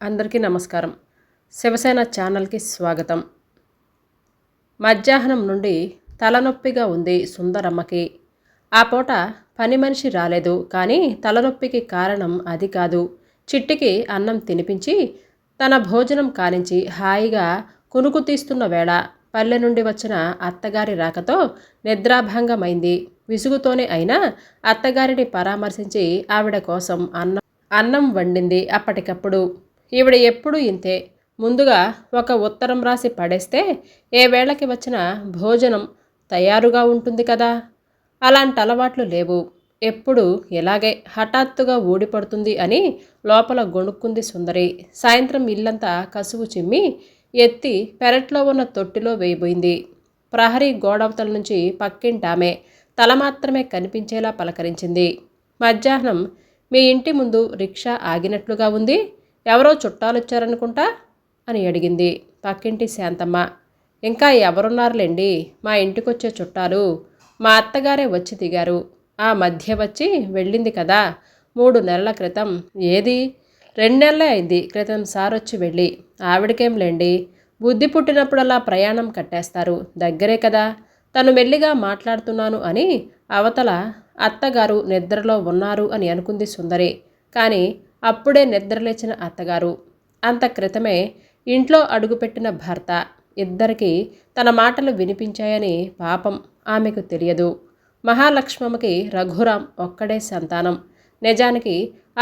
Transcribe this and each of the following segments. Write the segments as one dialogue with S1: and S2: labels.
S1: అందరికీ నమస్కారం. శివసేన ఛానల్కి స్వాగతం. మధ్యాహ్నం నుండి తలనొప్పిగా ఉంది సుందరమ్మకి. ఆ పూట పని మనిషి రాలేదు, కానీ తలనొప్పికి కారణం అది కాదు. చిట్టికి అన్నం తినిపించి తన భోజనం కానించి హాయిగా కునుకు తీస్తున్న వేళ పల్లె నుండి వచ్చిన అత్తగారి రాకతో నిద్రాభంగమైంది. విసుగుతోనే అయినా అత్తగారిని పరామర్శించి ఆవిడ కోసం అన్నం వండింది. అప్పటికప్పుడు ఈవిడ ఎప్పుడూ ఇంతే. ముందుగా ఒక ఉత్తరం రాసి పడేస్తే ఏ వేళకి వచ్చిన భోజనం తయారుగా ఉంటుంది కదా. అలాంటి అలవాట్లు లేవు. ఎప్పుడు ఇలాగే హఠాత్తుగా ఊడిపడుతుంది అని లోపల గొణుక్కుంది సుందరి. సాయంత్రం ఇల్లంతా కసువు చిమ్మి ఎత్తి పెరట్లో ఉన్న తొట్టిలో వేయబోయింది. ప్రహరీ గోడవతల నుంచి పక్కింటామె తల మాత్రమే కనిపించేలా పలకరించింది. మధ్యాహ్నం మీ ఇంటి ముందు రిక్షా ఆగినట్లుగా ఉంది, ఎవరో చుట్టాలొచ్చారనుకుంటా అని అడిగింది పక్కింటి శాంతమ్మ. ఇంకా ఎవరున్నారులేండి, మా ఇంటికొచ్చే చుట్టాలు. మా అత్తగారే వచ్చి దిగారు. ఆ మధ్య వచ్చి వెళ్ళింది కదా 3 నెలల క్రితం. ఏది 2 నెలలే అయింది క్రితం సారొచ్చి వెళ్ళి. ఆవిడకేంలేండి, బుద్ధి పుట్టినప్పుడల్లా ప్రయాణం కట్టేస్తారు. దగ్గరే కదా. తను మెల్లిగా మాట్లాడుతున్నాను అని అవతల అత్తగారు నిద్రలో ఉన్నారు అని అనుకుంది సుందరి. కానీ అప్పుడే నిద్రలేచిన అత్తగారు, అంత క్రితమే ఇంట్లో అడుగుపెట్టిన భర్త, ఇద్దరికీ తన మాటలు వినిపించాయని పాపం ఆమెకు తెలియదు. మహాలక్ష్మమ్మకి రఘురాం ఒక్కడే సంతానం. నిజానికి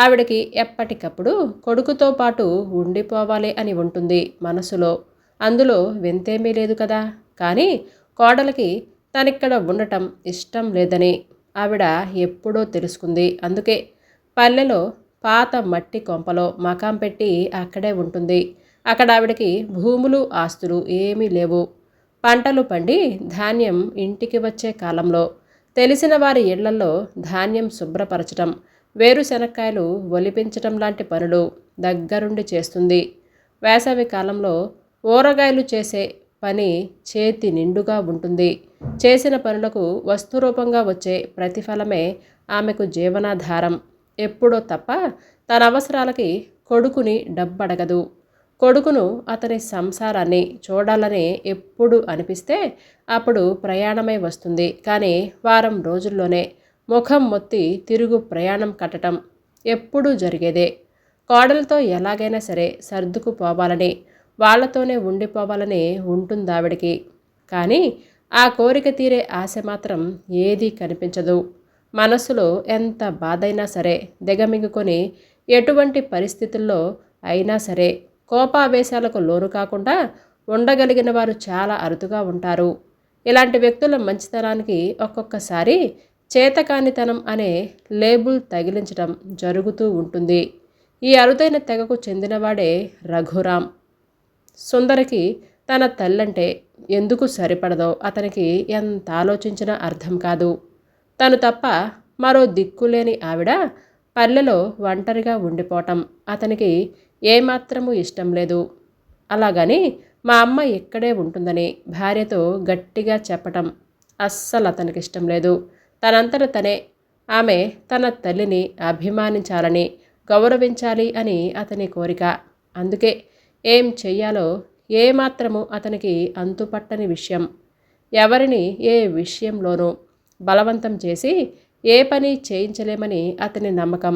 S1: ఆవిడకి ఎప్పటికప్పుడు కొడుకుతో పాటు ఉండిపోవాలి అని ఉంటుంది మనసులో. అందులో వింతేమీ లేదు కదా. కానీ కోడలికి తనిక్కడ ఉండటం ఇష్టం లేదని ఆవిడ ఎప్పుడో తెలుసుకుంది. అందుకే పల్లెలో పాత మట్టి కొంపలో మకాం పెట్టి అక్కడే ఉంటుంది. అక్కడ ఆవిడకి భూములు ఆస్తులు ఏమీ లేవు. పంటలు పండి ధాన్యం ఇంటికి వచ్చే కాలంలో తెలిసిన వారి ఇళ్లలో ధాన్యం శుభ్రపరచటం, వేరుశనక్కాయలు ఒలిపించటం లాంటి పనులు దగ్గరుండి చేస్తుంది. వేసవి కాలంలో ఊరగాయలు చేసే పని చేతి నిండుగా ఉంటుంది. చేసిన పనులకు వస్తురూపంగా వచ్చే ప్రతిఫలమే ఆమెకు జీవనాధారం. ఎప్పుడో తప్ప తన అవసరాలకి కొడుకుని డబ్బడగదు. కొడుకును అతని సంసారాన్ని చూడాలని ఎప్పుడు అనిపిస్తే అప్పుడు ప్రయాణమై వస్తుంది. కానీ వారం రోజుల్లోనే ముఖం మొత్తి తిరుగు ప్రయాణం కట్టడం ఎప్పుడూ జరిగేదే. కోడలతో ఎలాగైనా సరే సర్దుకుపోవాలని, వాళ్లతోనే ఉండిపోవాలని ఉంటుందావిడికి. కానీ ఆ కోరిక తీరే ఆశ మాత్రం ఏదీ కనిపించదు. మనసులో ఎంత బాధైనా సరే దిగమింగుకొని ఎటువంటి పరిస్థితుల్లో అయినా సరే కోపావేశాలకు లోను కాకుండా ఉండగలిగిన వారు చాలా అరుదుగా ఉంటారు. ఇలాంటి వ్యక్తుల మంచితనానికి ఒక్కొక్కసారి చేతకానితనం అనే లేబుల్ తగిలించడం జరుగుతూ ఉంటుంది. ఈ అరుదైన తెగకు చెందినవాడే రఘురాం. సుందరికి తన తల్లంటే ఎందుకు సరిపడదో అతనికి ఎంత ఆలోచించినా అర్థం కాదు. తను తప్ప మరో దిక్కులేని ఆవిడ పల్లెలో ఒంటరిగా ఉండిపోవటం అతనికి ఏమాత్రమూ ఇష్టం లేదు. అలాగని మా అమ్మ ఇక్కడే ఉంటుందని భార్యతో గట్టిగా చెప్పటం అస్సలు అతనికి ఇష్టం లేదు. తనంతట తనే ఆమె తన తల్లిని అభిమానించాలని, గౌరవించాలి అని అతని కోరిక. అందుకే ఏం చెయ్యాలో ఏమాత్రము అతనికి అంతుపట్టని విషయం. ఎవరిని ఏ విషయంలోనూ బలవంతం చేసి ఏ పని చేయించలేమని అతని నమ్మకం.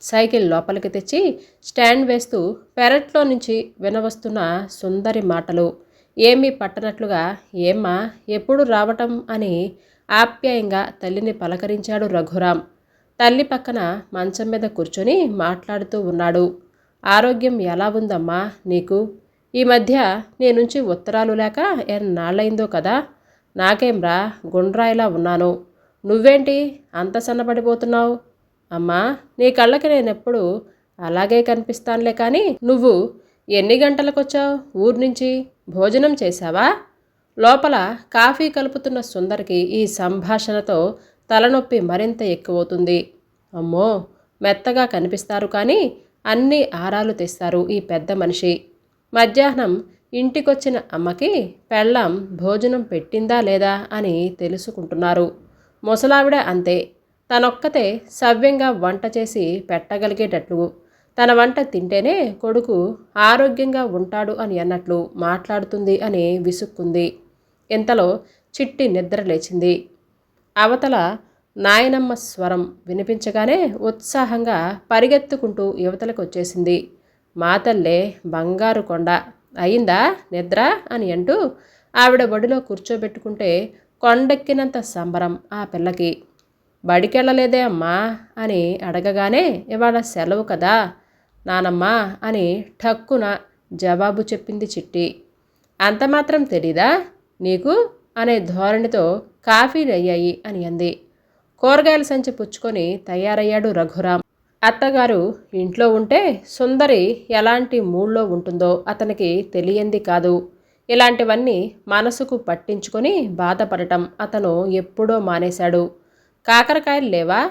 S1: సైకిల్ లోపలికి తెచ్చి స్టాండ్ వేస్తూ పెరట్లో నుంచి వినవస్తున్న సుందరి మాటలు ఏమీ పట్టనట్లుగా ఏమ్మా ఎప్పుడు రావటం అని ఆప్యాయంగా తల్లిని పలకరించాడు రఘురాం. తల్లి పక్కన మంచం మీద కూర్చొని మాట్లాడుతూ ఉన్నాడు. ఆరోగ్యం ఎలా ఉందమ్మా నీకు? ఈ మధ్య నీ నుంచి ఉత్తరాలు లేక ఎన్నాళ్ళయిందో కదా. నాకేంరా, గుండ్రాయిలా ఉన్నాను. నువ్వేంటి అంత సన్నబడిపోతున్నావు? అమ్మా, నీ కళ్ళకి నేనెప్పుడు అలాగే కనిపిస్తానులే. కానీ నువ్వు ఎన్ని గంటలకొచ్చావు ఊరు నుంచి? భోజనం చేశావా? లోపల కాఫీ కలుపుతున్న సుందరికి ఈ సంభాషణతో తలనొప్పి మరింత ఎక్కువవుతుంది. అమ్మో, మెత్తగా కనిపిస్తారు కానీ అన్ని ఆరాలు తెస్తారు ఈ పెద్ద మనిషి. మధ్యాహ్నం ఇంటికొచ్చిన అమ్మకి పెళ్ళాం భోజనం పెట్టిందా లేదా అని తెలుసుకుంటున్నారు. ముసలావిడ అంతే. తనొక్కతే సవ్యంగా వంట చేసి పెట్టగలిగేటట్లు తన వంట తింటేనే కొడుకు ఆరోగ్యంగా ఉంటాడు అని అన్నట్లు మాట్లాడుతుంది అని విసుక్కుంది. ఇంతలో చిట్టి నిద్ర లేచింది. అవతల నాయనమ్మ స్వరం వినిపించగానే ఉత్సాహంగా పరిగెత్తుకుంటూ యువతలకు వచ్చేసింది. మా తల్లే బంగారు కొండ, అయిందా నిద్ర అని అంటూ ఆవిడ బడిలో కూర్చోబెట్టుకుంటే కొండెక్కినంత సంబరం ఆ పిల్లకి. బడికెళ్ళలేదే అమ్మా అని అడగగానే ఇవాళ సెలవు కదా నానమ్మా అని ఠక్కున జవాబు చెప్పింది చిట్టి. అంత మాత్రం తెలీదా నీకు అనే ధోరణితో కాఫీలు అయ్యాయి అని అంది. కూరగాయల సంచి పుచ్చుకొని తయారయ్యాడు రఘురాం. అత్తగారు ఇంట్లో ఉంటే సుందరి ఎలాంటి మూడ్లో ఉంటుందో అతనికి తెలియంది కాదు. ఇలాంటివన్నీ మనసుకు పట్టించుకొని బాధపడటం అతను ఎప్పుడో మానేశాడు. కాకరకాయలు లేవా,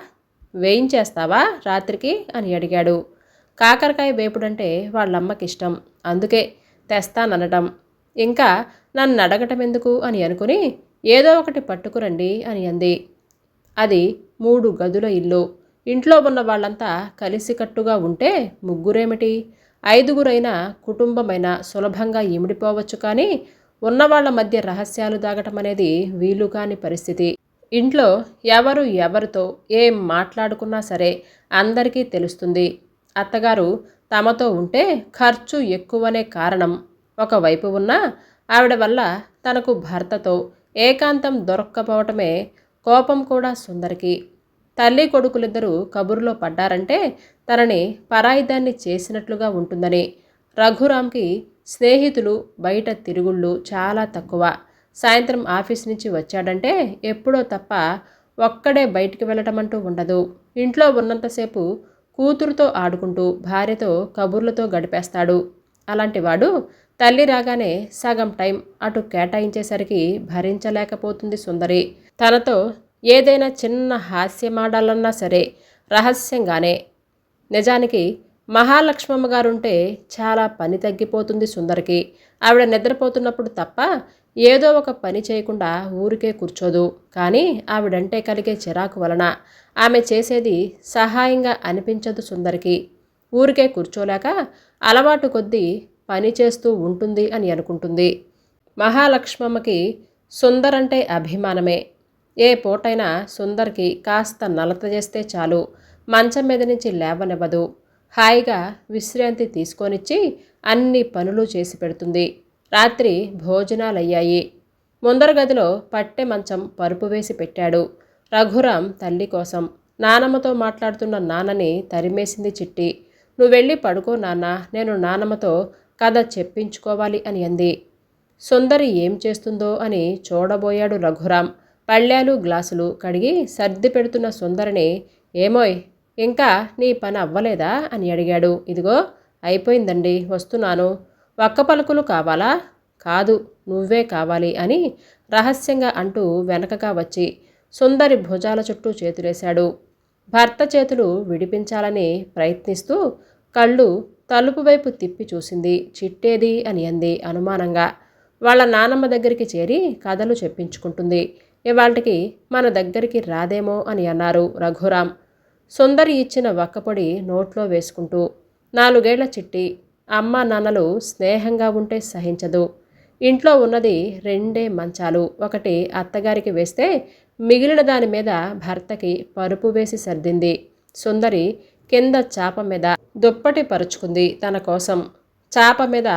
S1: వేయించేస్తావా రాత్రికి అని అడిగాడు. కాకరకాయ వేపుడంటే వాళ్ళమ్మకిష్టం, అందుకే తెస్తాననటం. ఇంకా నన్ను అడగటం ఎందుకు అని అనుకుని ఏదో ఒకటి పట్టుకురండి అని అంది. అది 3 గదుల ఇల్లు. ఇంట్లో ఉన్న వాళ్ళంతా కలిసికట్టుగా ఉంటే ముగ్గురేమిటి, 5గురైనా కుటుంబమైనా సులభంగా ఇమిడిపోవచ్చు. కానీ ఉన్నవాళ్ల మధ్య రహస్యాలు దాగటం అనేది వీలు కాని పరిస్థితి. ఇంట్లో ఎవరితో ఏం మాట్లాడుకున్నా సరే అందరికీ తెలుస్తుంది. అత్తగారు తమతో ఉంటే ఖర్చు ఎక్కువనే కారణం ఒకవైపు ఉన్నా ఆవిడ వల్ల తనకు భర్తతో ఏకాంతం దొరక్కపోవటమే కోపం కూడా సుందరికి. తల్లి కొడుకులిద్దరూ కబుర్లో పడ్డారంటే తనని పరాయిదాన్ని చేసినట్లుగా ఉంటుందని. రఘురాంకి స్నేహితులు బయట తిరుగుళ్ళు చాలా తక్కువ. సాయంత్రం ఆఫీస్ నుంచి వచ్చాడంటే ఎప్పుడో తప్ప ఒక్కడే బయటికి వెళ్ళటం అంటూ ఉండదు. ఇంట్లో ఉన్నంతసేపు కూతురుతో ఆడుకుంటూ భార్యతో కబుర్లతో గడిపేస్తాడు. అలాంటివాడు తల్లి రాగానే సగం టైం అటు కేటాయించేసరికి భరించలేకపోతుంది సుందరి. తనతో ఏదైనా చిన్న హాస్యమాడాలన్నా సరే రహస్యంగానే. నిజానికి మహాలక్ష్మమ్మ గారుంటే చాలా పని తగ్గిపోతుంది సుందరికి. ఆవిడ నిద్రపోతున్నప్పుడు తప్ప ఏదో ఒక పని చేయకుండా ఊరికే కూర్చోదు. కానీ ఆవిడంటే కలిగే చిరాకు వలన ఆమె చేసేది సహాయంగా అనిపించదు సుందరికి. ఊరికే కూర్చోలేక అలవాటు కొద్దీ పని చేస్తూ ఉంటుంది అని అనుకుంటుంది. మహాలక్ష్మమ్మకి సుందరంటే అభిమానమే. ఏ పూటైనా సుందరికి కాస్త నలత చేస్తే చాలు, మంచం మీద నుంచి లేవనివ్వదు. హాయిగా విశ్రాంతి తీసుకొనిచ్చి అన్ని పనులు చేసి పెడుతుంది. రాత్రి భోజనాలయ్యాయి. ముందర గదిలో పట్టె మంచం పరుపు వేసి పెట్టాడు. రఘురాం తల్లి కోసం నానమ్మతో మాట్లాడుతున్న నాన్నని తరిమేసింది చిట్టి. నువ్వెళ్ళి పడుకో నాన్న, నేను నానమ్మతో కథ చెప్పించుకోవాలి అని అంది. సుందరి ఏం చేస్తుందో అని చూడబోయాడు రఘురాం. పళ్ళాలు గ్లాసులు కడిగి సర్ది పెడుతున్న సుందరిని ఏమోయ్ ఇంకా నీ పని అవ్వలేదా అని అడిగాడు. ఇదిగో అయిపోయిందండి, వస్తున్నాను. ఒక్క పలుకులు కావాలా? కాదు, నువ్వే కావాలి అని రహస్యంగా అంటూ వెనకగా వచ్చి సుందరి భుజాల చుట్టూ చేతులేశాడు. భర్త చేతులు విడిపించాలని ప్రయత్నిస్తూ కళ్ళు తలుపు వైపు తిప్పి చూసింది. చిట్టేది అని అంది అనుమానంగా. వాళ్ళ నానమ్మ దగ్గరికి చేరి కథలు చెప్పించుకుంటుంది. ఇవాళకి మన దగ్గరికి రాదేమో అని అన్నారు రఘురాం. సుందరి ఇచ్చిన వక్కపొడి నోట్లో వేసుకుంటూ. 4 ఏళ్ల చిట్టి అమ్మ నాన్నలు స్నేహంగా ఉంటే సహించదు. ఇంట్లో ఉన్నది 2 మంచాలు. ఒకటి అత్తగారికి వేస్తే మిగిలిన దాని మీద భర్తకి పరుపు వేసి సర్దింది. సుందరి కింద చాప మీద దుప్పటి పరుచుకుంది తన కోసం. చాప మీద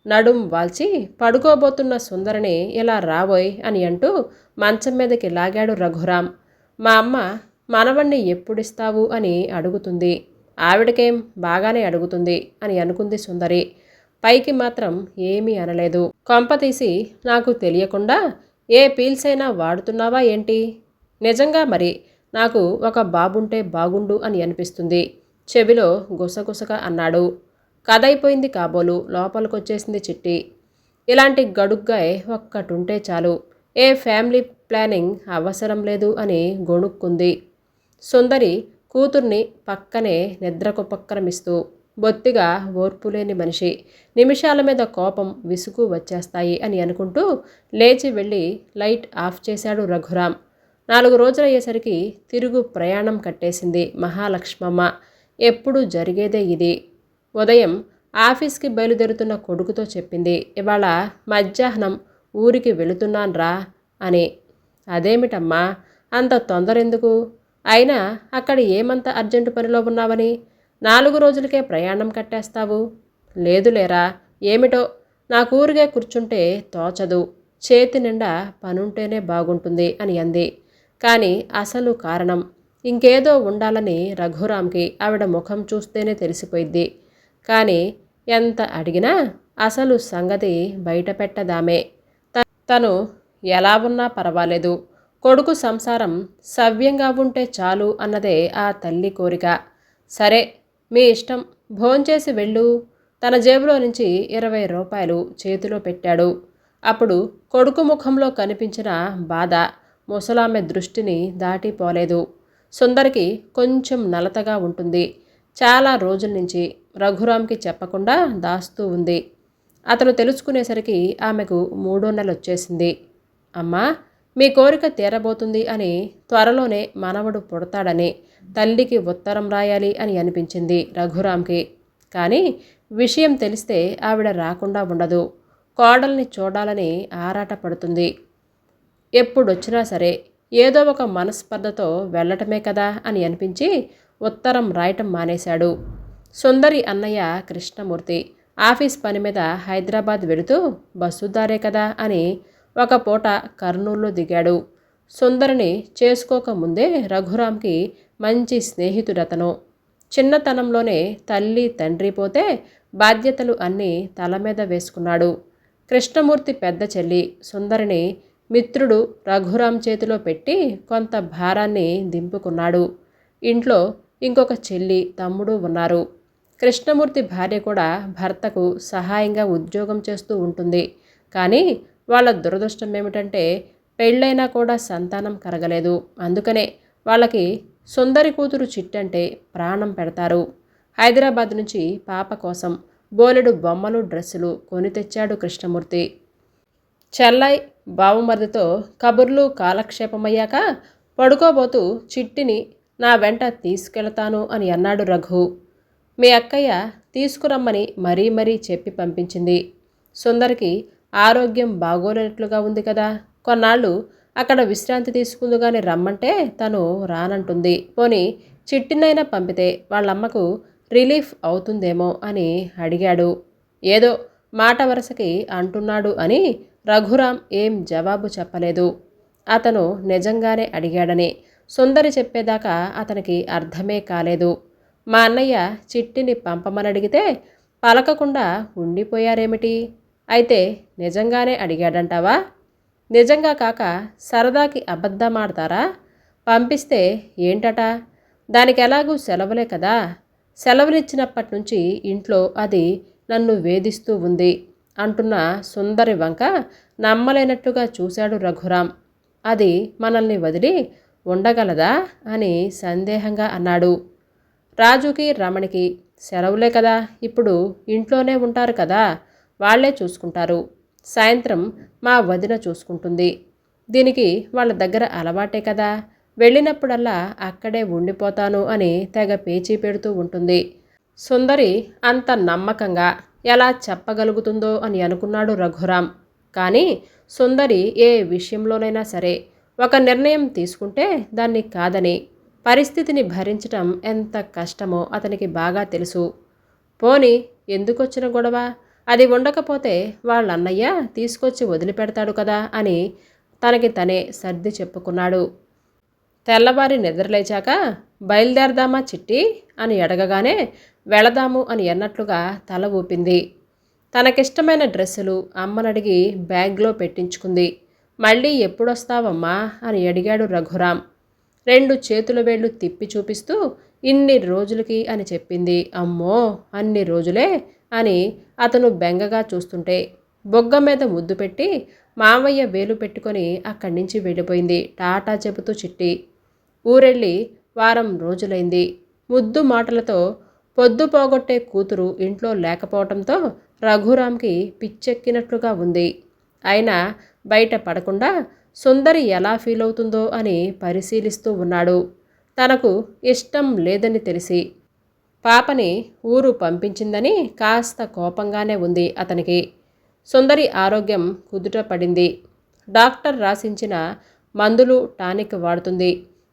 S1: నడుం వాల్చి పడుకోబోతున్న సుందరిని ఇలా రాబోయ్ అని అంటూ మంచం మీదకి లాగాడు రఘురాం. మా అమ్మ మనవణ్ణి ఎప్పుడిస్తావు అని అడుగుతుంది. ఆవిడకేం బాగానే అడుగుతుంది అని అనుకుంది సుందరి. పైకి మాత్రం ఏమీ అనలేదు. కొంపతీసి నాకు తెలియకుండా ఏ పీల్సైనా వాడుతున్నావా ఏంటి? నిజంగా మరి నాకు ఒక బాబుంటే బాగుండు అని అనిపిస్తుంది చెవిలో గుసగుసగా అన్నాడు. కథయిపోయింది కాబోలు లోపలికొచ్చేసింది చిట్టి. ఇలాంటి గడుగ్గాయ్ ఒక్కటుంటే చాలు, ఏ ఫ్యామిలీ ప్లానింగ్ అవసరం లేదు అని గొణుక్కుంది. సుందరి కూతుర్ని పక్కనే నిద్రకుపక్రమిస్తూ. బొత్తిగా ఓర్పులేని మనిషి, నిమిషాల మీద కోపం విసుగు వచ్చేస్తాయి అని అనుకుంటూ లేచి వెళ్ళి లైట్ ఆఫ్ చేశాడు రఘురాం. 4 రోజులయ్యేసరికి తిరుగు ప్రయాణం కట్టేసింది మహాలక్ష్మమ్మ. ఎప్పుడు జరిగేదే ఇది. ఉదయం ఆఫీస్కి బయలుదేరుతున్న కొడుకుతో చెప్పింది, ఇవాళ మధ్యాహ్నం ఊరికి వెళుతున్నాన్రా అని. అదేమిటమ్మా, అంత తొందర ఎందుకు? అయినా అక్కడ ఏమంత అర్జెంటు పనిలో ఉన్నావని 4 రోజులకే ప్రయాణం కట్టేస్తావు? లేదులేరా, ఏమిటో నాకు ఊరికే కూర్చుంటే తోచదు, చేతి నిండా పనుంటేనే బాగుంటుంది అని అంది. కానీ అసలు కారణం ఇంకేదో ఉండాలని రఘురామ్కి ఆవిడ ముఖం చూస్తేనే తెలిసిపోయింది. కానీ ఎంత అడిగినా అసలు సంగతి బయట పెట్టదామే. తను ఎలా ఉన్నా పర్వాలేదు, కొడుకు సంసారం సవ్యంగా ఉంటే చాలు అన్నదే ఆ తల్లి కోరిక. సరే, మీ ఇష్టం, భోంచేసి వెళ్ళు. తన జేబులో నుంచి 20 రూపాయలు చేతిలో పెట్టాడు. అప్పుడు కొడుకు ముఖంలో కనిపించిన బాధ ముసలామె దృష్టిని దాటిపోలేదు. సుందరికి కొంచెం నలతగా ఉంటుంది. చాలా రోజుల నుంచి రఘురామ్కి చెప్పకుండా దాస్తూ ఉంది. అతను తెలుసుకునేసరికి ఆమెకు 3వ నెల వచ్చేసింది. అమ్మా, మీ కోరిక తీరబోతుంది అని, త్వరలోనే మనవడు పుడతాడని తల్లికి ఉత్తరం రాయాలి అని అనిపించింది రఘురామ్కి. కానీ విషయం తెలిస్తే ఆవిడ రాకుండా ఉండదు. కోడల్ని చూడాలని ఆరాట పడుతుంది. ఎప్పుడొచ్చినా సరే ఏదో ఒక మనస్పర్ధతో వెళ్ళటమే కదా అని అనిపించి ఉత్తరం రాయటం మానేశాడు. సుందరి అన్నయ్య కృష్ణమూర్తి ఆఫీస్ పని మీద హైదరాబాద్ వెళుతూ బస్సుదారే కదా అని ఒక పూట కర్నూలులో దిగాడు. సుందరిని చేసుకోకముందే రఘురామ్కి మంచి స్నేహితుడతను. చిన్నతనంలోనే తల్లి తండ్రి పోతే బాధ్యతలు అన్నీ తల మీద వేసుకున్నాడు. కృష్ణమూర్తి పెద్ద చెల్లి సుందరిని మిత్రుడు రఘురామ్ చేతిలో పెట్టి కొంత భారాన్ని దింపుకున్నాడు. ఇంట్లో ఇంకొక చెల్లి తమ్ముడు ఉన్నారు. కృష్ణమూర్తి భార్య కూడా భర్తకు సహాయంగా ఉద్యోగం చేస్తూ ఉంటుంది. కానీ వాళ్ళ దురదృష్టం ఏమిటంటే పెళ్ళైనా కూడా సంతానం కరగలేదు. అందుకనే వాళ్ళకి సుందరి కూతురు చిట్టంటే ప్రాణం పెడతారు. హైదరాబాద్ నుంచి పాప కోసం బోలెడు బొమ్మలు డ్రెస్సులు కొని తెచ్చాడు కృష్ణమూర్తి. చెల్లై బావుమరిదితో కబుర్లు కాలక్షేపమయ్యాక పడుకోబోతూ చిట్టిని నా వెంట తీసుకెళతాను అని అన్నాడు రఘు. మీ అక్కయ్య తీసుకురమ్మని మరీ మరీ చెప్పి పంపించింది. సుందరికి ఆరోగ్యం బాగోలేనట్లుగా ఉంది కదా, కొన్నాళ్ళు అక్కడ విశ్రాంతి తీసుకుందుగాని రమ్మంటే తను రానంటుంది. పోనీ చిట్టినైనా పంపితే వాళ్ళమ్మకు రిలీఫ్ అవుతుందేమో అని అడిగాడు. ఏదో మాట వరసకి అంటున్నాడు అని రఘురామ్ ఏం జవాబు చెప్పలేదు. అతను నిజంగానే అడిగాడని సుందరి చెప్పేదాకా అతనికి అర్థమే కాలేదు. మా అన్నయ్య చిట్టిని పంపమనడిగితే పలకకుండా ఉండిపోయారేమిటి? అయితే నిజంగానే అడిగాడంటావా? నిజంగా కాక సరదాకి అబద్ధమాడతారా? పంపిస్తే ఏంటట? దానికి ఎలాగూ సెలవులే కదా. సెలవులిచ్చినప్పటి నుంచి ఇంట్లో అది నన్ను వేధిస్తూ ఉంది అంటున్న సుందరి వంక నమ్మలేనట్టుగా చూశాడు రఘురామ్. అది మనల్ని వదిలి ఉండగలదా అని సందేహంగా అన్నాడు. రాజుకి రమణికి సెలవులే కదా, ఇప్పుడు ఇంట్లోనే ఉంటారు కదా, వాళ్లే చూసుకుంటారు. సాయంత్రం మా వదిన చూసుకుంటుంది. దీనికి వాళ్ళ దగ్గర అలవాటే కదా, వెళ్ళినప్పుడల్లా అక్కడే ఉండిపోతాను అని తెగ పేచీ పెడుతూ ఉంటుంది. సుందరి అంత నమ్మకంగా ఎలా చెప్పగలుగుతుందో అని అనుకున్నాడు రఘురామ్. కానీ సుందరి ఏ విషయంలోనైనా సరే ఒక నిర్ణయం తీసుకుంటే దాన్ని కాదని, పరిస్థితిని భరించటం ఎంత కష్టమో అతనికి బాగా తెలుసు. పోని ఎందుకొచ్చిన గొడవ, అది ఉండకపోతే వాళ్ళన్నయ్య తీసుకొచ్చి వదిలిపెడతాడు కదా అని తనకి తనే సర్ది చెప్పుకున్నాడు. తెల్లవారి నిద్రలేచాక బయలుదేరదామా చిట్టి అని అడగగానే వెళదాము అని అన్నట్లుగా తల ఊపింది. తనకిష్టమైన డ్రెస్సులు అమ్మనడిగి బ్యాగ్లో పెట్టించుకుంది. మళ్ళీ ఎప్పుడొస్తావమ్మా అని అడిగాడు రఘురామ్. 2 చేతుల వేళ్లు తిప్పి చూపిస్తూ ఇన్ని రోజులకి అని చెప్పింది. అమ్మో, అన్ని రోజులే అని అతను బెంగగా చూస్తుంటే బొగ్గ మీద ముద్దు పెట్టి మావయ్య వేలు పెట్టుకొని అక్కడి నుంచి వెళ్ళిపోయింది టాటా చెబుతూ చిట్టి. ఊరెళ్ళి వారం రోజులైంది. ముద్దు మాటలతో పొద్దు పోగొట్టే కూతురు ఇంట్లో లేకపోవటంతో రఘురామ్కి పిచ్చెక్కినట్లుగా ఉంది. అయినా బయట పడకుండా సుందరి ఎలా ఫీల్ అవుతుందో అని పరిశీలిస్తూ ఉన్నాడు. తనకు ఇష్టం లేదని తెలిసి పాపని ఊరు పంపించిందని కాస్త కోపంగానే ఉంది అతనికి. సుందరి ఆరోగ్యం కుదుట పడింది. డాక్టర్ రాసించిన మందులు టానిక్ వాడుతుంది.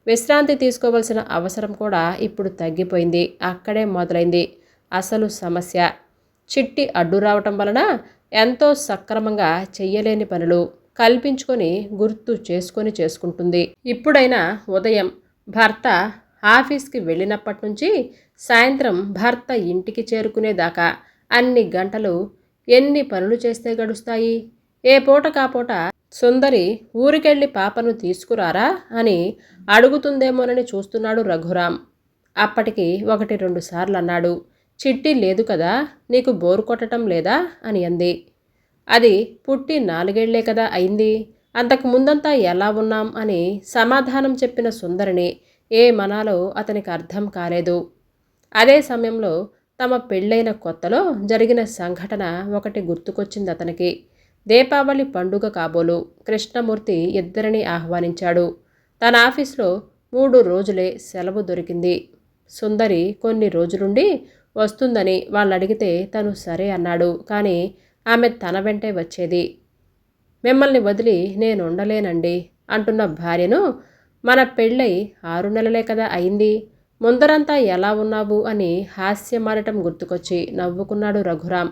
S1: విశ్రాంతి తీసుకోవలసిన అవసరం కూడా ఇప్పుడు తగ్గిపోయింది. అక్కడే మొదలైంది అసలు సమస్య. చిట్టి అడ్డు రావటం వలన ఎంతో సక్రమంగా చెయ్యలేని పనులు కల్పించుకొని గుర్తు చేసుకుంటుంది. ఇప్పుడైనా ఉదయం భర్త ఆఫీస్కి వెళ్ళినప్పటి నుంచి సాయంత్రం భర్త ఇంటికి చేరుకునేదాకా అన్ని గంటలు ఎన్ని పనులు చేస్తే గడుస్తాయి? ఏ పూట కాపూట సుందరి ఊరికెళ్ళి పాపను తీసుకురారా అని అడుగుతుందేమోనని చూస్తున్నాడు రఘురాం. అప్పటికి 1-2 సార్లు అన్నాడు. చిట్టి లేదు కదా, నీకు బోరు కొట్టడం లేదా అని అంది. అది పుట్టి 4 ఏళ్లే కదా అయింది, అంతకు ముందంతా ఎలా ఉన్నాం అని సమాధానం చెప్పిన సుందరిని ఏమనాలో అతనికి అర్థం కాలేదు. అదే సమయంలో తమ పెళ్ళైన కొత్తలో జరిగిన సంఘటన ఒకటి గుర్తుకొచ్చింది అతనికి. దీపావళి పండుగ కాబోలు కృష్ణమూర్తి ఇద్దరిని ఆహ్వానించాడు. తన ఆఫీస్లో 3 రోజులే సెలవు దొరికింది. సుందరి కొన్ని రోజులుండి వస్తుందని వాళ్ళు అడిగితే తను సరే అన్నాడు. కానీ ఆమె తన వెంటే వచ్చేది. మిమ్మల్ని వదిలి నేను ఉండలేనండి అంటున్న భార్యను మన పెళ్ళై 6 నెలలే కదా అయింది, ముందరంతా ఎలా ఉన్నావు అని హాస్యమాడటం గుర్తుకొచ్చి నవ్వుకున్నాడు రఘురాం.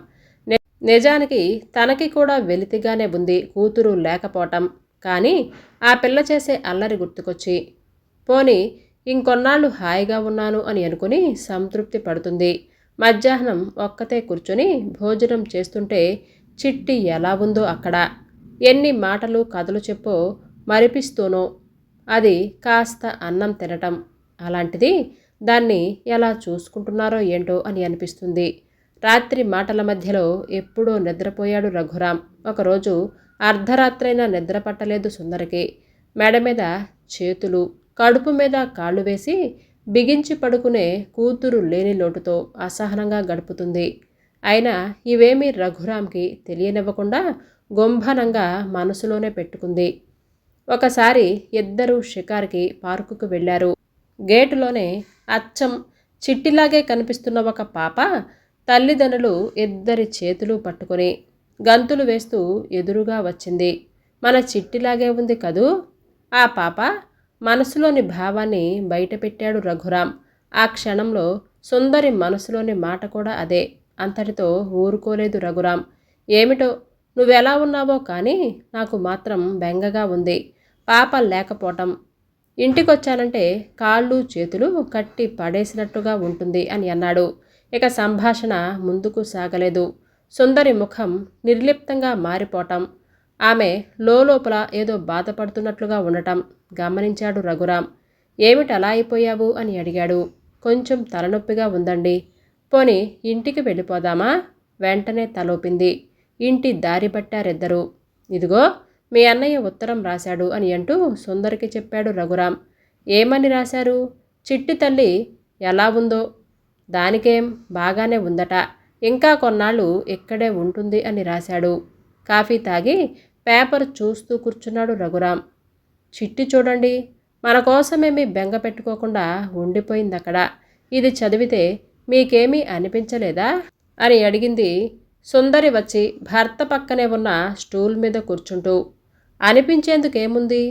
S1: నిజానికి తనకి కూడా వెలితిగానే ఉంది కూతురు లేకపోవటం. కానీ ఆ పిల్ల చేసే అల్లరి గుర్తుకొచ్చి పోని ఇంకొన్నాళ్ళు హాయిగా ఉన్నాను అని అనుకుని సంతృప్తి పడుతుంది. మధ్యాహ్నం ఒక్కతే కూర్చొని భోజనం చేస్తుంటే చిట్టి ఎలా ఉందో అక్కడ, ఎన్ని మాటలు కథలు చెప్పో మరిపిస్తూనో అది కాస్త అన్నం తినటం. అలాంటిది దాన్ని ఎలా చూసుకుంటున్నారో ఏంటో అని అనిపిస్తుంది. రాత్రి మాటల మధ్యలో ఎప్పుడో నిద్రపోయాడు రఘురాం. ఒకరోజు అర్ధరాత్రైనా నిద్ర పట్టలేదు సుందరికి. మెడ మీద చేతులు, కడుపు మీద కాళ్ళు వేసి బిగించి పడుకునే కూతురు లేని లోటుతో అసహనంగా గడుపుతుంది. అయినా ఇవేమీ రఘురాంకి తెలియనివ్వకుండా గొంభనంగా మనసులోనే పెట్టుకుంది. ఒకసారి ఇద్దరూ షికార్కి పార్కుకు వెళ్ళారు. గేటులోనే అచ్చం చిట్టిలాగే కనిపిస్తున్న ఒక పాప తల్లిదండ్రులు ఇద్దరి చేతులు పట్టుకొని గంతులు వేస్తూ ఎదురుగా వచ్చింది. మన చిట్టిలాగే ఉంది కదూ. ఆ పాప మనసులోని భావాన్ని బయటపెట్టాడు రఘురాం. ఆ క్షణంలో సుందరి మనసులోని మాట కూడా అదే. అంతటితో ఊరుకోలేదు రఘురాం. ఏమిటో నువ్వెలా ఉన్నావో కానీ నాకు మాత్రం బెంగగా ఉంది. పాప లేకపోవటం, ఇంటికొచ్చానంటే కాళ్ళు చేతులు కట్టి పడేసినట్టుగా ఉంటుంది అని అన్నాడు. ఇక సంభాషణ ముందుకు సాగలేదు. సుందరి ముఖం నిర్లిప్తంగా మారిపోవటం, ఆమె లోపల ఏదో బాధపడుతున్నట్లుగా ఉండటం గమనించాడు రఘురాం. ఏమిటలా అయిపోయావు అని అడిగాడు. కొంచెం తలనొప్పిగా ఉందండి. పోనీ ఇంటికి వెళ్ళిపోదామా? వెంటనే తలోపింది. ఇంటి దారి పట్టారిద్దరూ. ఇదిగో మీ అన్నయ్య ఉత్తరం రాశాడు అని అంటూ సుందరికి చెప్పాడు రఘురాం. ఏమని రాశారు? చిట్టి తల్లి ఎలా ఉందో? దానికేం బాగానే ఉందట, ఇంకా కొన్నాళ్ళు ఇక్కడే ఉంటుంది అని రాశాడు. కాఫీ తాగి పేపర్ చూస్తూ కూర్చున్నాడు రఘురాం. చిట్టి చూడండి, మన కోసమేమీ బెంగ పెట్టుకోకుండా ఉండిపోయింది అక్కడ. ఇది చదివితే మీకేమీ అనిపించలేదా అని అడిగింది సుందరి వచ్చి భర్త పక్కనే ఉన్న స్టూల్ మీద కూర్చుంటూ. అనిపించేందుకేముంది,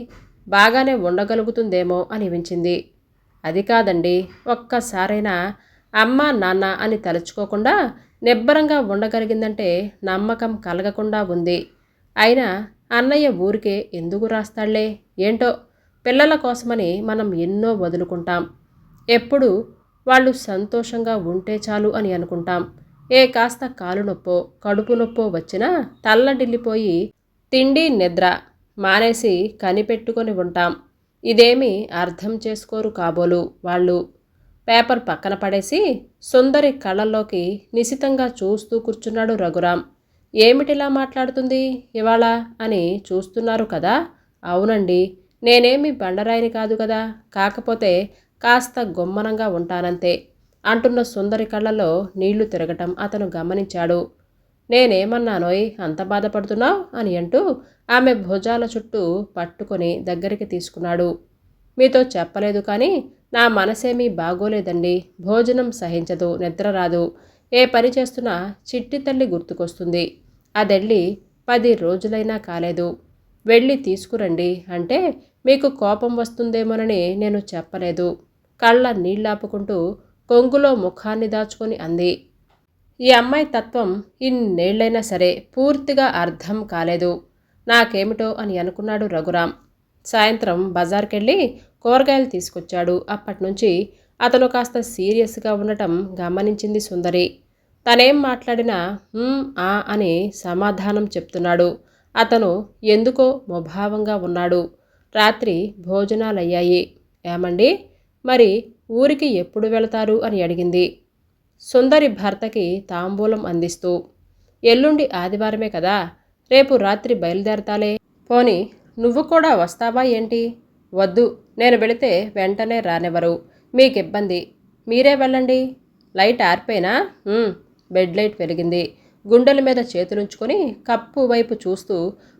S1: బాగానే ఉండగలుగుతుందేమో అనిపించింది. అది కాదండి, ఒక్కసారైనా అమ్మ నాన్న అని తలుచుకోకుండా నిబ్బరంగా ఉండగలిగిందంటే నమ్మకం కలగకుండా ఉంది. అయినా అన్నయ్య ఊరికే ఎందుకు రాస్తాళ్లే ఏంటో, పిల్లల కోసమని మనం ఎన్నో వదులుకుంటాం. ఎప్పుడు వాళ్ళు సంతోషంగా ఉంటే చాలు అని అనుకుంటాం. ఏ కాస్త కాలు నొప్పో కడుపు నొప్పో వచ్చినా తల్లడిల్లిపోయి తిండి నిద్ర మానేసి కనిపెట్టుకొని ఉంటాం. ఇదేమీ అర్థం చేసుకోరు కాబోలు వాళ్ళు. పేపర్ పక్కన పడేసి సుందరి కళ్ళల్లోకి నిశితంగా చూస్తూ కూర్చున్నాడు రఘురాం. ఏమిటిలా మాట్లాడుతుంది ఇవాళ అని చూస్తున్నారు కదా. అవునండి, నేనేమి బండరాయిని కాదు కదా, కాకపోతే కాస్త గుమ్మనంగా ఉంటానంతే అంటున్న సుందరి కళ్ళల్లో నీళ్లు తిరగటం అతను గమనించాడు. నేనేమన్నానోయ్ అంత బాధపడుతున్నావు అని అంటూ ఆమె భుజాల చుట్టూ పట్టుకొని దగ్గరికి తీసుకున్నాడు. మీతో చెప్పలేదు కానీ నా మనసేమీ బాగోలేదండి. భోజనం సహించదు, నిద్ర రాదు. ఏ పని చేస్తున్నా చిట్టి తల్లి గుర్తుకొస్తుంది. అదెళ్ళి 10 రోజులైనా కాలేదు. వెళ్ళి తీసుకురండి అంటే మీకు కోపం వస్తుందేమోనని నేను చెప్పలేదు. కళ్ళ నీళ్లాపుకుంటూ కొంగులో ముఖాన్ని దాచుకొని అంది. ఈ అమ్మాయి తత్వం ఇన్నేళ్లైనా సరే పూర్తిగా అర్థం కాలేదు. నాకేమిటో అని అనుకున్నాడు రఘురాం. సాయంత్రం బజార్కెళ్ళి కూరగాయలు తీసుకొచ్చాడు. అప్పట్నుంచి అతను కాస్త సీరియస్గా ఉండటం గమనించింది సుందరి. తనేం మాట్లాడినా ఆ అని సమాధానం చెప్తున్నాడు. అతను ఎందుకో ముభావంగా ఉన్నాడు. రాత్రి భోజనాలయ్యాయి. ఏమండి, మరి ఊరికి ఎప్పుడు వెళతారు అని అడిగింది సుందరి భర్తకి తాంబూలం అందిస్తూ. ఎల్లుండి ఆదివారమే కదా, రేపు రాత్రి బయలుదేరతాలే. పోని నువ్వు కూడా వస్తావా ఏంటి? వద్దు, నేను వెళితే వెంటనే రానివ్వరు. మీకిబ్బంది. మీరే వెళ్ళండి. లైట్ ఆర్పేనా? బెడ్ లైట్ వెలిగింది. గుండెల మీద చేతులుంచుకొని కప్పు వైపు చూస్తూ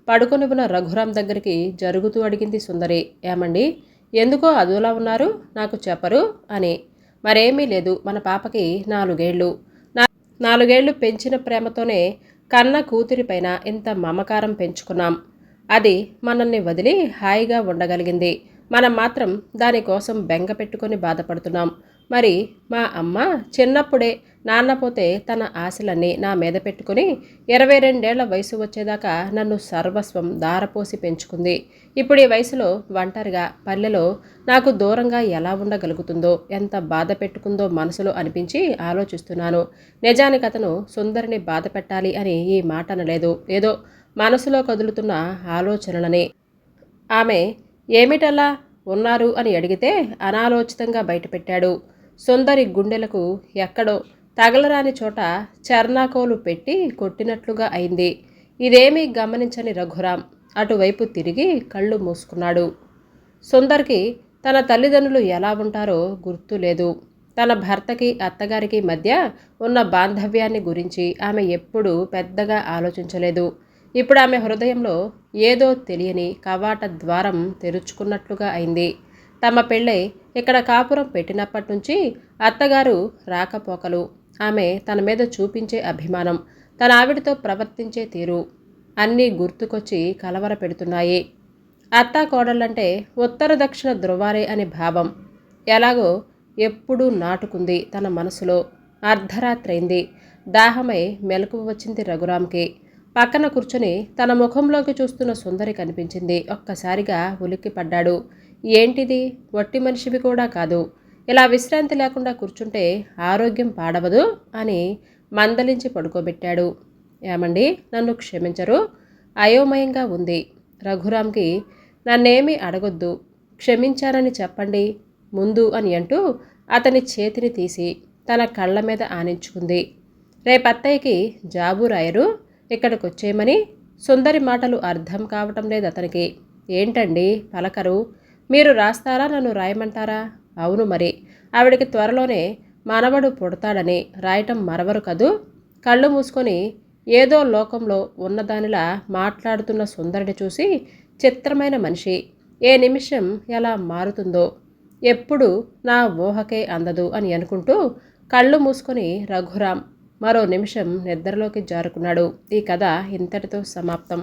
S1: పడుకొని ఉన్న రఘురాం దగ్గరికి జరుగుతూ అడిగింది సుందరి. ఏమండి, ఎందుకో అదోలా ఉన్నారు, నాకు చెప్పరు అని. మరేమీ లేదు, మన పాపకి 4 ఏళ్ళు. 4 ఏళ్ళు పెంచిన ప్రేమతోనే కన్న కూతురిపైన ఇంత మమకారం పెంచుకున్నాం. అది మనల్ని వదిలి హాయిగా ఉండగలిగింది. మనం మాత్రం దానికోసం బెంగ పెట్టుకొని బాధపడుతున్నాం. మరి మా అమ్మ చిన్నప్పుడే నాన్న పోతే తన ఆశలన్నీ నా మీద పెట్టుకుని 22 ఏళ్ల వయసు వచ్చేదాకా నన్ను సర్వస్వం దారపోసి పెంచుకుంది. ఇప్పుడు ఈ వయసులో ఒంటరిగా పల్లెలో నాకు దూరంగా ఎలా ఉండగలుగుతుందో, ఎంత బాధ పెట్టుకుందో మనసులో అనిపించి ఆలోచిస్తున్నాను. నిజానికి అతను సుందరిని బాధ పెట్టాలి అని ఈ మాట అనలేదు. ఏదో మనసులో కదులుతున్న ఆలోచనలని. ఆమె ఏమిటలా ఉన్నారు అని అడిగితే అనాలోచితంగా బయటపెట్టాడు. సుందరి గుండెలకు ఎక్కడో తగలరాని చోట చర్నాకోలు పెట్టి కొట్టినట్లుగా అయింది. ఇదేమీ గమనించని రఘురాం అటువైపు తిరిగి కళ్ళు మూసుకున్నాడు. సుందర్కి తన తల్లిదండ్రులు ఎలా ఉంటారో గుర్తులేదు. తన భర్తకి అత్తగారికి మధ్య ఉన్న బాంధవ్యాన్ని గురించి ఆమె ఎప్పుడూ పెద్దగా ఆలోచించలేదు. ఇప్పుడు ఆమె హృదయంలో ఏదో తెలియని కవాట ద్వారం తెరుచుకున్నట్లుగా అయింది. తమ పెళ్ళై ఇక్కడ కాపురం పెట్టినప్పటి నుంచి అత్తగారు రాకపోకలు, ఆమె తన మీద చూపించే అభిమానం, తన ఆవిడతో ప్రవర్తించే తీరు అన్నీ గుర్తుకొచ్చి కలవర పెడుతున్నాయి. అత్తా కోడళ్ళంటే ఉత్తర దక్షిణ ధృవారే అనే భావం ఎలాగో ఎప్పుడూ నాటుకుంది తన మనసులో. అర్ధరాత్రైంది. దాహమై మెలకువ వచ్చింది రఘురాంకి. పక్కన కూర్చొని తన ముఖంలోకి చూస్తున్న సుందరి కనిపించింది. ఒక్కసారిగా ఉలిక్కిపడ్డాడు. ఏంటిది, వట్టి మనిషివి కూడా కాదు, ఇలా విశ్రాంతి లేకుండా కూర్చుంటే ఆరోగ్యం పాడవదు అని మందలించి పడుకోబెట్టాడు. ఏమండి, నన్ను క్షమించరు? అయోమయంగా ఉంది రఘురాంకి. నన్నేమీ అడగొద్దు, క్షమించానని చెప్పండి ముందు అని అంటూ అతని చేతిని తీసి తన కళ్ళ మీద ఆనించుకుంది. రేపత్తయ్యకి జాబు రాయరు, ఇక్కడికొచ్చేయమని. సుందరి మాటలు అర్థం కావటం లేదు అతనికి. ఏంటండి పలకరు? మీరు రాస్తారా, నన్ను రాయమంటారా? అవును మరి, ఆవిడికి త్వరలోనే మనవడు పుడతాడని రాయటం మరవరు కదూ. కళ్ళు మూసుకొని ఏదో లోకంలో ఉన్నదానిలా మాట్లాడుతున్న సుందరిని చూసి చిత్రమైన మనిషి, ఏ నిమిషం ఎలా మారుతుందో ఎప్పుడు నా ఊహకే అందదు అని అనుకుంటూ కళ్ళు మూసుకొని రఘురాం మరో నిమిషం నిద్రలోకి జారుకున్నాడు. ఈ కథ ఇంతటితో సమాప్తం.